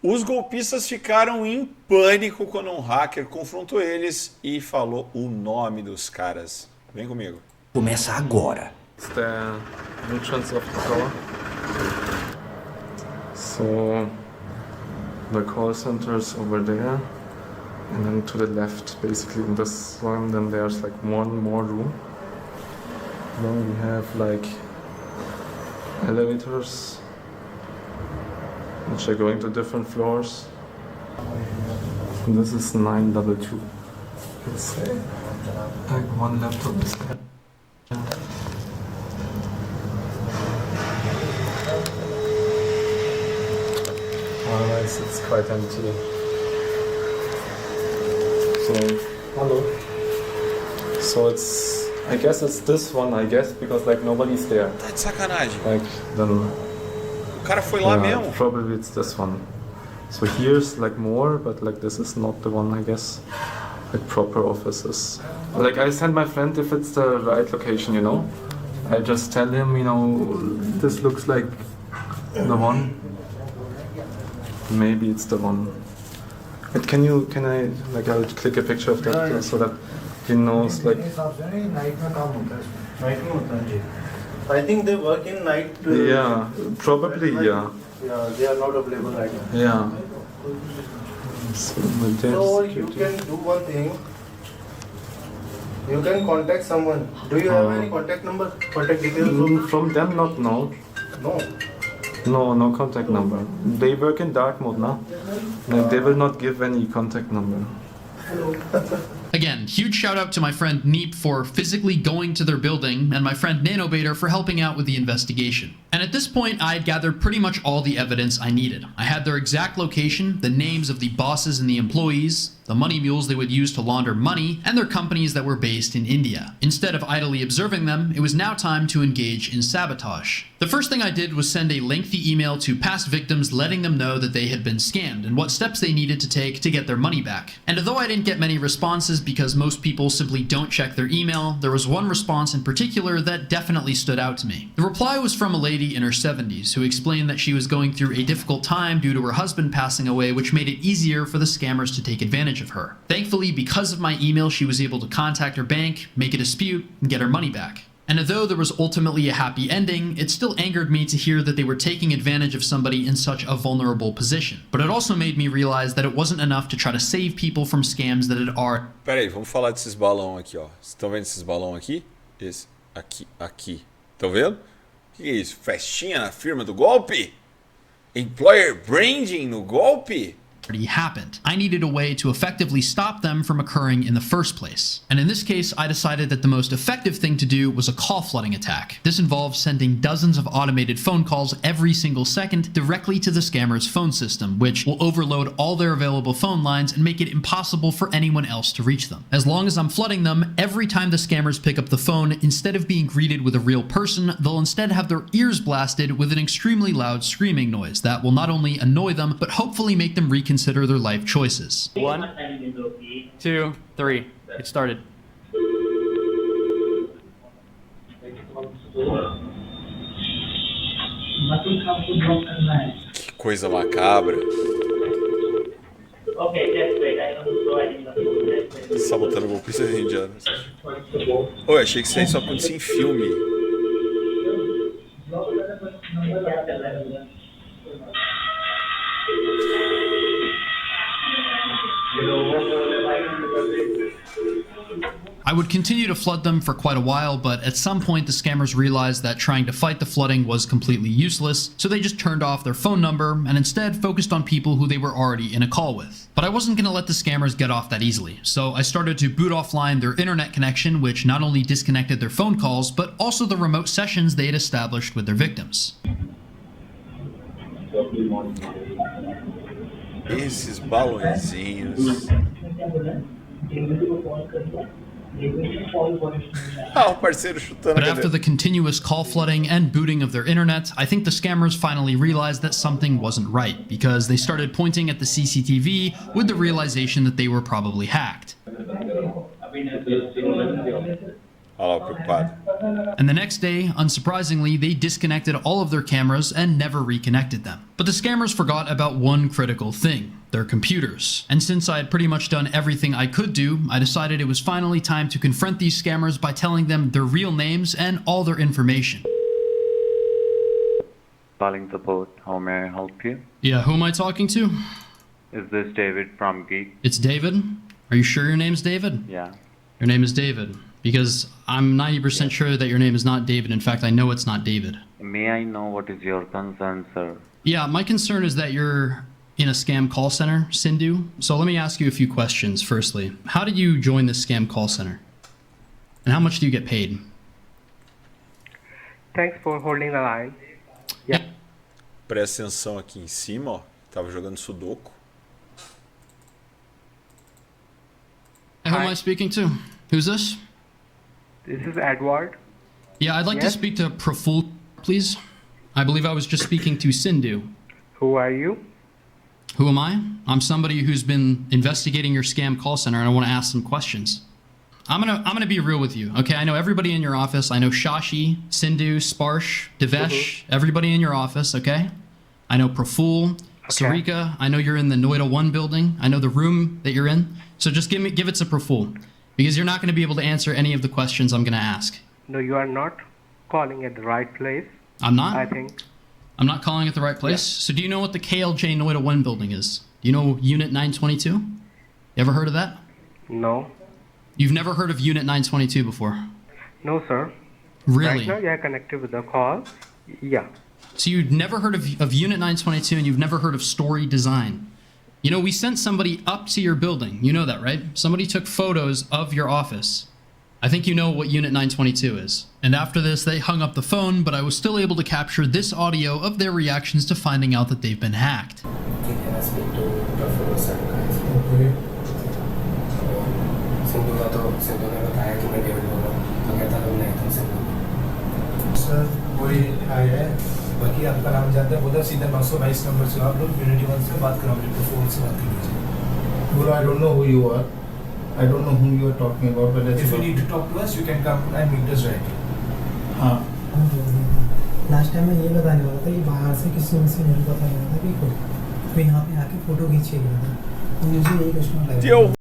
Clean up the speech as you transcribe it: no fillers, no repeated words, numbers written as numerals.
Os golpistas ficaram em pânico quando um hacker confrontou eles e falou o nome dos caras. Vem comigo. Começa agora. It's the entrance of the tower. So the call center is over there, and then to the left, basically in this one, then there's like one more room. Then we have like elevators, which are going to different floors. And this is 922. Let's say like one laptop is there. Otherwise it's quite empty. So, hello. So it's, I guess it's this one, because like nobody's there. Tá de sacanagem. Like, then, O cara foi lá mesmo. probably it's this one. So here's like more, but like this is not the one, I guess. Like proper offices. Like I send my friend if it's the right location, you know. I just tell him, you know, this looks like the one. Maybe it's the one. But can I, like I'll click a picture of that so that he knows like. I think they work in night. Yeah, probably, yeah. Yeah, they are not available right now. Yeah. So you can do one thing. You can contact someone. Do you have any contact number? Contact details? From them, not no. No. No contact number. They work in dark mode now. Like, they will not give any contact number. Again, huge shout out to my friend Neep for physically going to their building, and my friend Nanobator for helping out with the investigation. And at this point, I had gathered pretty much all the evidence I needed. I had their exact location, the names of the bosses and the employees, the money mules they would use to launder money, and their companies that were based in India. Instead of idly observing them, it was now time to engage in sabotage. The first thing I did was send a lengthy email to past victims letting them know that they had been scammed and what steps they needed to take to get their money back. And although I didn't get many responses because most people simply don't check their email, there was one response in particular that definitely stood out to me. The reply was from a lady in her 70s who explained that she was going through a difficult time due to her husband passing away, which made it easier for the scammers to take advantage of her. Thankfully, because of my email, she was able to contact her bank, make a dispute, and get her money back. And although there was ultimately a happy ending, it still angered me to hear that they were taking advantage of somebody in such a vulnerable position. But it also made me realize that it wasn't enough to try to save people from scams that had already... Pera aí, vamos falar desses balão aqui, ó. Vocês estão vendo esses balão aqui? Esse aqui. Estão vendo? O que é isso? Festinha na firma do golpe? Employer branding no golpe? happened. I needed a way to effectively stop them from occurring in the first place. And in this case, I decided that the most effective thing to do was a call flooding attack. This involves sending dozens of automated phone calls every single second directly to the scammer's phone system, which will overload all their available phone lines and make it impossible for anyone else to reach them. As long as I'm flooding them, every time the scammers pick up the phone, instead of being greeted with a real person, they'll instead have their ears blasted with an extremely loud screaming noise that will not only annoy them, but hopefully make them reconsider their life choices. 1, 2, 3. It started. Que coisa macabra. Sabotando golpistas indianos. Oi, achei que isso aí só acontecia em filme. I would continue to flood them for quite a while, but at some point the scammers realized that trying to fight the flooding was completely useless, so they just turned off their phone number and instead focused on people who they were already in a call with. But I wasn't going to let the scammers get off that easily, so I started to boot offline their internet connection, which not only disconnected their phone calls, but also the remote sessions they had established with their victims. Esses balõezinhos. O parceiro chutando. But after the continuous call flooding and booting of their internet, I think the scammers finally realized that something wasn't right, because they started pointing at the CCTV with the realization that they were probably hacked. Olha lá o preocupado. And the next day, unsurprisingly, they disconnected all of their cameras and never reconnected them. But the scammers forgot about one critical thing: their computers. And since I had pretty much done everything I could do, I decided it was finally time to confront these scammers by telling them their real names and all their information. Calling support, how may I help you? Yeah, who am I talking to? Is this David from Geek? It's David? Are you sure your name's David? Yeah. Your name is David. Because I'm 90% sure that your name is not David. In fact, I know it's not David. May I know what is your concern, sir? Yeah, my concern is that you're in a scam call center, Sindhu. So let me ask you a few questions. Firstly, how did you join this scam call center? And how much do you get paid? Thanks for holding the line. Yeah. Presta atenção aqui em cima, ó. Tava jogando sudoku. Who am I speaking to? Who's this? This is Edward. Yeah, I'd like to Yes? speak to Praful, please. I believe I was just speaking to Sindhu. Who are you? Who am I? I'm somebody who's been investigating your scam call center, and I want to ask some questions. I'm gonna be real with you, okay? I know everybody in your office. I know Shashi, Sindhu, Sparsh, Devesh, everybody in your office, okay? I know Praful, Sarika. I know you're in the Noida 1 building. I know the room that you're in. So just give it to Praful, because you're not going to be able to answer any of the questions I'm going to ask. No, you are not calling at the right place, I'm not? I think. I'm not calling at the right place? So do you know what the KLJ Noida 1 building is? Do you know Unit 922? You ever heard of that? No. You've never heard of Unit 922 before? No, sir. Really? Right now you are connected with the call. Yeah. So you've never heard of Unit 922, and you've never heard of Story Design. You know, we sent somebody up to your building. You know that, right? Somebody took photos of your office. I think you know what Unit 922 is. And after this, they hung up the phone, but I was still able to capture this audio of their reactions to finding out that they've been hacked. Sir वही आया है, बाकी आपका नाम जानते हैं, बोला सीधा 922 नंबर से आप लोग यूनिटी 1 से बात करो, अपने फोन से बात कीजिए। बोला I don't know who you are, I don't know whom you are talking about, but if you need to talk to us, you can come and meet us right here. हाँ। Last time मैं ये बताने वाला था कि बाहर से किसी से मेरे को पता लगा था कि कोई यहाँ पे आके फोटो खींच के गया था, तो मुझे यही कस्टमर लगा।